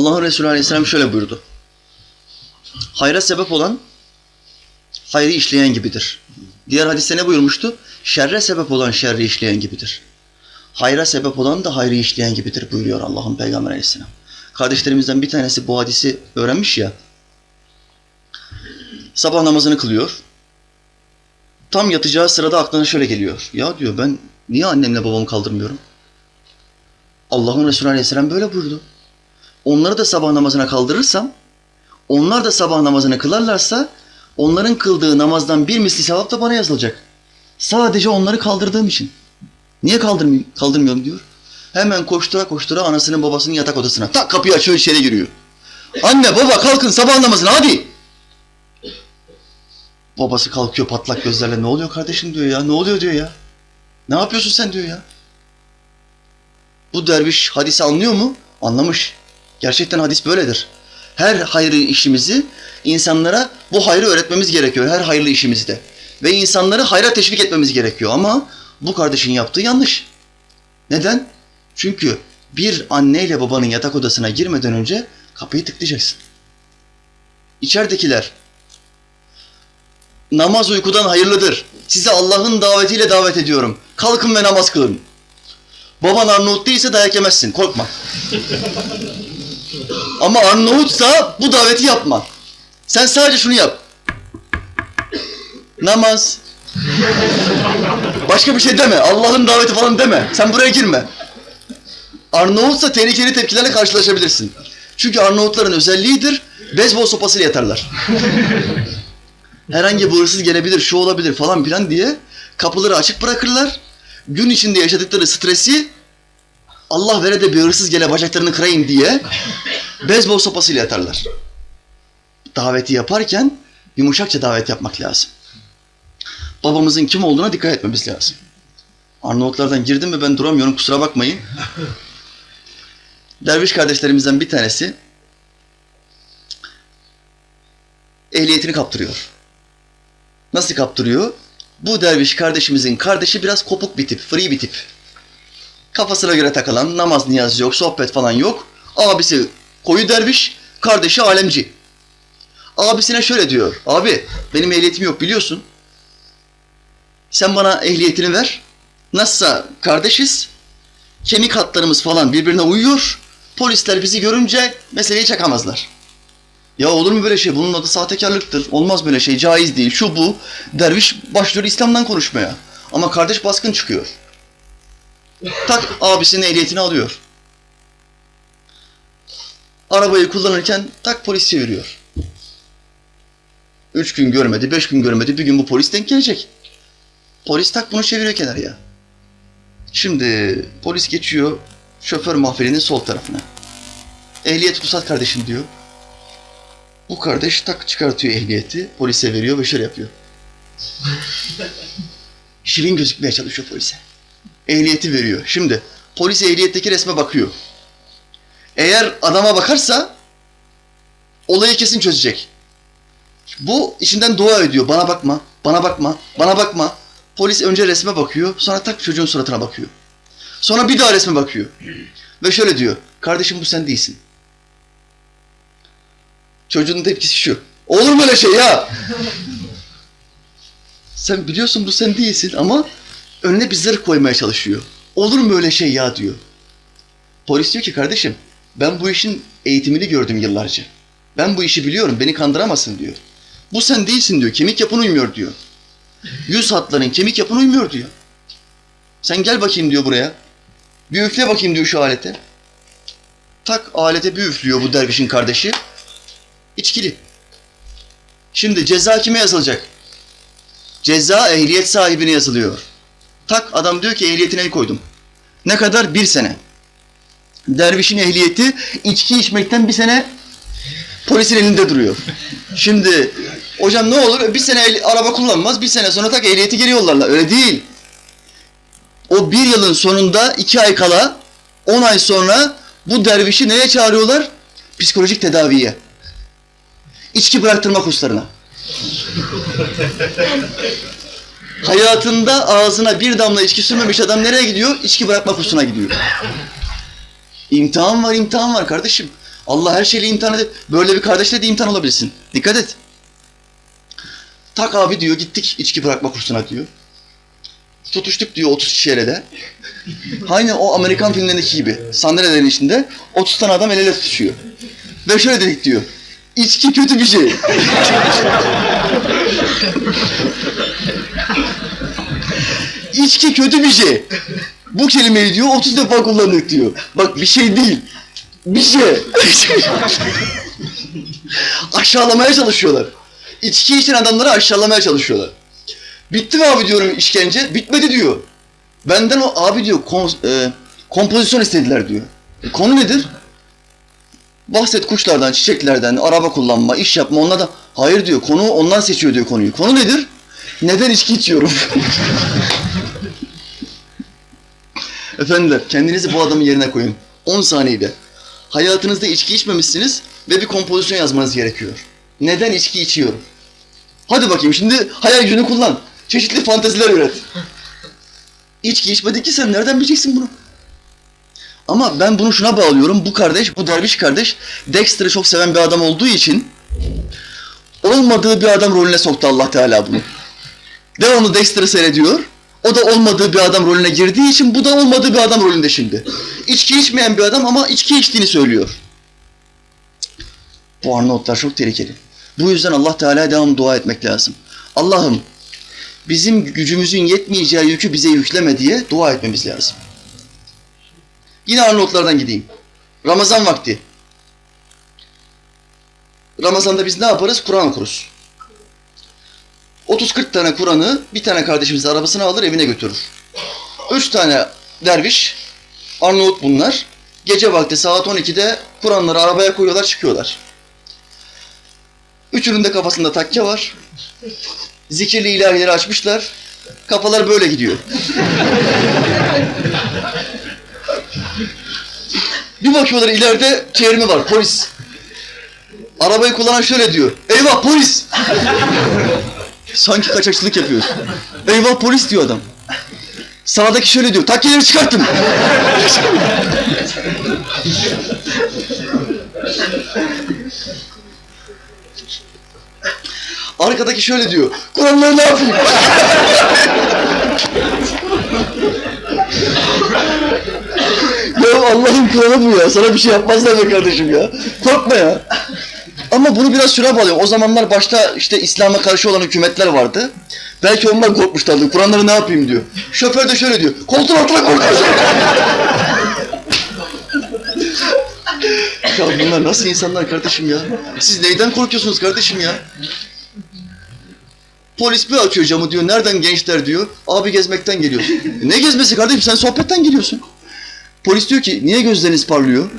Allah'ın Resulü Aleyhisselam şöyle buyurdu. Hayra sebep olan hayrı işleyen gibidir. Diğer hadiste ne buyurmuştu? Şerre sebep olan şerri işleyen gibidir. Hayra sebep olan da hayrı işleyen gibidir buyuruyor Allah'ın Peygamber Aleyhisselam. Kardeşlerimizden bir tanesi bu hadisi öğrenmiş ya. Sabah namazını kılıyor. Tam yatacağı sırada aklına şöyle geliyor. Ya diyor, ben niye annemle babamı kaldırmıyorum? Allah'ın Resulü Aleyhisselam böyle buyurdu. Onları da sabah namazına kaldırırsam, onlar da sabah namazını kılarlarsa, onların kıldığı namazdan bir misli sevap da bana yazılacak. Sadece onları kaldırdığım için. Niye kaldırmıyorum diyor. Hemen koştura koştura anasının babasının yatak odasına. Tak, kapıyı açıyor, içeri giriyor. Anne baba kalkın sabah namazına hadi. Babası kalkıyor patlak gözlerle. Ne oluyor kardeşim diyor ya. Ne oluyor diyor ya. Ne yapıyorsun sen diyor ya. Bu derviş hadisi anlıyor mu? Anlamış. Gerçekten hadis böyledir. Her hayırlı işimizi insanlara bu hayrı öğretmemiz gerekiyor. Her hayırlı işimizde. Ve insanları hayra teşvik etmemiz gerekiyor. Ama bu kardeşin yaptığı yanlış. Neden? Çünkü bir anneyle babanın yatak odasına girmeden önce kapıyı tıklayacaksın. İçeridekiler, namaz uykudan hayırlıdır. Size Allah'ın davetiyle davet ediyorum. Kalkın ve namaz kılın. Baban Arnavut değilse dayak yemezsin, korkma. Ama Arnavutsa bu daveti yapma. Sen sadece şunu yap. Namaz. Başka bir şey deme. Allah'ın daveti falan deme. Sen buraya girme. Arnavutsa tehlikeli tepkilerle karşılaşabilirsin. Çünkü Arnavutların özelliğidir, beyzbol sopasıyla yatarlar. Herhangi bir hırsız gelebilir, şu olabilir falan filan diye kapıları açık bırakırlar. Gün içinde yaşadıkları stresi, Allah vere de bir hırsız gele bacaklarını kırayım diye beyzbol sopasıyla yatarlar. Daveti yaparken yumuşakça davet yapmak lazım. Babamızın kim olduğuna dikkat etmemiz lazım. Arnavutlardan girdim mi ben duramıyorum, kusura bakmayın. Derviş kardeşlerimizden bir tanesi ehliyetini kaptırıyor. Nasıl kaptırıyor? Bu derviş kardeşimizin kardeşi biraz kopuk bir tip, free bir tip. Kafasına göre takılan, namaz niyaz yok, sohbet falan yok. Abisi koyu derviş, kardeşi alemci. Abisine şöyle diyor, abi benim ehliyetim yok biliyorsun. Sen bana ehliyetini ver. Nasılsa kardeşiz, kemik hatlarımız falan birbirine uyuyor. Polisler bizi görünce meseleyi çakamazlar. Ya olur mu böyle şey? Bunun adı sahtekarlıktır. Olmaz böyle şey, caiz değil. Şu bu. Derviş başlıyor İslam'dan konuşmaya. Ama kardeş baskın çıkıyor. Tak abisinin ehliyetini alıyor. Arabayı kullanırken tak polis çeviriyor. 3 gün görmedi, 5 gün görmedi. Bir gün bu polis denk gelecek. Polis tak bunu çeviriyor kenarıya. Şimdi polis geçiyor şoför mahfilinin sol tarafına. Ehliyet ruhsat kardeşim diyor. Bu kardeş tak çıkartıyor ehliyeti, polise veriyor ve şöyle yapıyor. Şirin gözükmeye çalışıyor polise. Ehliyeti veriyor. Şimdi polis ehliyetteki resme bakıyor. Eğer adama bakarsa olayı kesin çözecek. Bu içinden dua ediyor. Bana bakma, bana bakma, bana bakma. Polis önce resme bakıyor, sonra tak çocuğun suratına bakıyor. Sonra bir daha resme bakıyor. Ve şöyle diyor, kardeşim bu sen değilsin. Çocuğun tepkisi şu, olur mu öyle şey ya? Sen biliyorsun bu sen değilsin ama önüne bir zırh koymaya çalışıyor. Olur mu öyle şey ya diyor. Polis diyor ki kardeşim ben bu işin eğitimini gördüm yıllarca. Ben bu işi biliyorum, beni kandıramazsın diyor. Bu sen değilsin diyor, kemik yapın uymuyor diyor. Yüz hatların kemik yapın uymuyor diyor. Sen gel bakayım diyor buraya. Bir üfle bakayım diyor şu alete. Tak alete bir üflüyor bu dervişin kardeşi. İçkili. Şimdi ceza kime yazılacak? Ceza ehliyet sahibine yazılıyor. Tak adam diyor ki ehliyetine el koydum. Ne kadar? 1 sene. Dervişin ehliyeti içki içmekten 1 sene polisin elinde duruyor. Şimdi hocam ne olur? 1 sene araba kullanmaz, 1 sene sonra tak ehliyeti geri yollarlar. Öyle değil. O 1 yılın sonunda 2 ay kala 10 ay sonra bu dervişi neye çağırıyorlar? Psikolojik tedaviye. İçki bıraktırma kurslarına. Hayatında ağzına bir damla içki sürmemiş adam nereye gidiyor? İçki bırakma kursuna gidiyor. İmtihan var, imtihan var kardeşim. Allah her şeyle imtihan edip böyle bir kardeşle de imtihan olabilirsin. Dikkat et. Tak abi diyor, gittik içki bırakma kursuna diyor. Tutuştuk diyor 30 kişiyle de. Aynı o Amerikan filmlerindeki gibi. Sandalyelerin içinde 30 tane adam el ele tutuşuyor. Ve şöyle dedik diyor. İçki kötü bir şey. İçki kötü bir şey. Bu kelimeyi diyor 30 defa kullandık diyor. Bak bir şey değil. Bir şey. Aşağılamaya çalışıyorlar. İçki içen adamları aşağılamaya çalışıyorlar. Bitti mi abi diyorum işkence? Bitmedi diyor. Benden o abi diyor kompozisyon istediler diyor. Konu nedir? Bahset kuşlardan, çiçeklerden, araba kullanma, iş yapma, onlar da hayır diyor. Konu onlar seçiyor diyor konuyu. Konu nedir? Neden içki içiyorum? Efendiler, kendinizi bu adamın yerine koyun. 10 saniyede. Hayatınızda içki içmemişsiniz ve bir kompozisyon yazmanız gerekiyor. Neden içki içiyorum? Hadi bakayım şimdi hayal gücünü kullan. Çeşitli fanteziler üret. İçki içmedin ki sen nereden bileceksin bunu? Ama ben bunu şuna bağlıyorum. Bu kardeş, bu derviş kardeş Dexter'ı çok seven bir adam olduğu için olmadığı bir adam rolüne soktu Allah Teala bunu. Devamlı Dexter'ı seyrediyor. O da olmadığı bir adam rolüne girdiği için bu da olmadığı bir adam rolünde şimdi. İçki içmeyen bir adam ama içki içtiğini söylüyor. Bu Arnavutlar çok tehlikeli. Bu yüzden Allah Teala'ya devamlı dua etmek lazım. Allah'ım bizim gücümüzün yetmeyeceği yükü bize yükleme diye dua etmemiz lazım. Yine Arnavutlardan gideyim. Ramazan vakti. Ramazan'da biz ne yaparız? Kur'an okuruz. 30-40 tane Kur'an'ı bir tane kardeşimiz arabasına alır evine götürür. 3 tane derviş, Arnavut bunlar. Gece vakti saat 12'de Kur'an'ları arabaya koyuyorlar çıkıyorlar. Üçünün de kafasında takke var. Zikirli ilahileri açmışlar. Kafalar böyle gidiyor. Bir bakıyorlar ileride çevirme var, polis. Arabayı kullanan şöyle diyor. Eyvah polis! Sanki kaçakçılık yapıyor. Eyvah polis diyor adam. Sağdaki şöyle diyor. Takkeleri çıkartın. Arkadaki şöyle diyor. Kur'anları ne yapayım? Ya Allah'ın Kur'anı bu ya. Sana bir şey yapmazlar be kardeşim ya. Korkma ya. Ama bunu biraz şuna bağlıyor. O zamanlar başta işte İslam'a karşı olan hükümetler vardı. Belki ondan korkmuşlardı. Kur'anları ne yapayım diyor. Şoför de şöyle diyor. Koltuğun altına korkacak. Ya bunlar nasıl insanlar kardeşim ya? Siz neyden korkuyorsunuz kardeşim ya? Polis bir açıyor camı diyor. Nereden gençler diyor. Abi gezmekten geliyorsun. Ne gezmesi kardeşim? Sen sohbetten geliyorsun. Polis diyor ki niye gözleriniz parlıyor?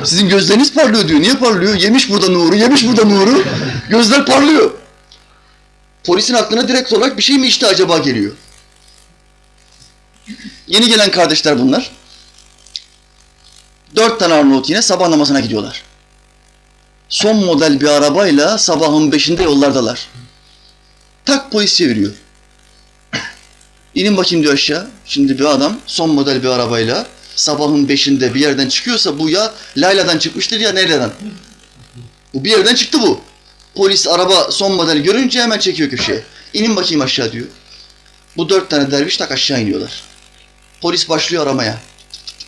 Sizin gözleriniz parlıyor diyor. Niye parlıyor? Yemiş burada nuru, yemiş burada nuru. Gözler parlıyor. Polisin aklına direkt olarak bir şey mi işte acaba geliyor? Yeni gelen kardeşler bunlar. 4 tane Arnavut yine sabah namazına gidiyorlar. Son model bir arabayla sabahın 5'inde yollardalar. Tak polis çeviriyor. İnin bakayım diyor aşağı. Şimdi bir adam son model bir arabayla sabahın 5'inde bir yerden çıkıyorsa bu ya Layla'dan çıkmıştır ya nereden? Bu bir yerden çıktı bu. Polis araba son model görünce hemen çekiyor köşeye. İnin bakayım aşağı diyor. Bu 4 tane derviş tak aşağı iniyorlar. Polis başlıyor aramaya.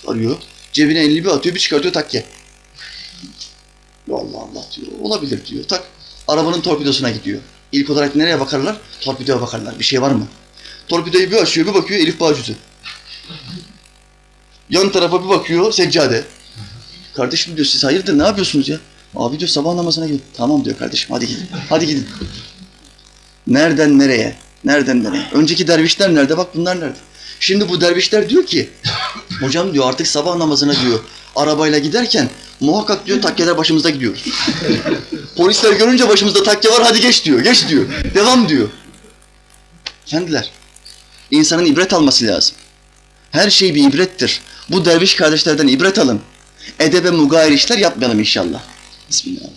Arıyor. Cebine elini bir atıyor bir çıkartıyor takke. Allah Allah diyor. Olabilir diyor. Tak. Arabanın torpidosuna gidiyor. İlk olarak nereye bakarlar? Torpidoya bakarlar. Bir şey var mı? Torpidoyu bir açıyor bir bakıyor Elif Bağcüzü. Yan tarafa bir bakıyor seccade. Kardeşim diyor siz hayırdır ne yapıyorsunuz ya? Abi diyor sabah namazına gidin. Tamam diyor kardeşim hadi gidin. Hadi gidin. Nereden nereye? Nereden nereye? Önceki dervişler nerede? Bak bunlar nerede? Şimdi bu dervişler diyor ki hocam diyor artık sabah namazına diyor arabayla giderken muhakkak diyor takkeler başımızda gidiyoruz. Polisler görünce başımızda takke var hadi geç diyor. Geç diyor. Devam diyor. Efendiler insanın ibret alması lazım. Her şey bir ibrettir. Bu derviş kardeşlerden ibret alın. Edebe mugayir işler yapmayalım inşallah. Bismillah.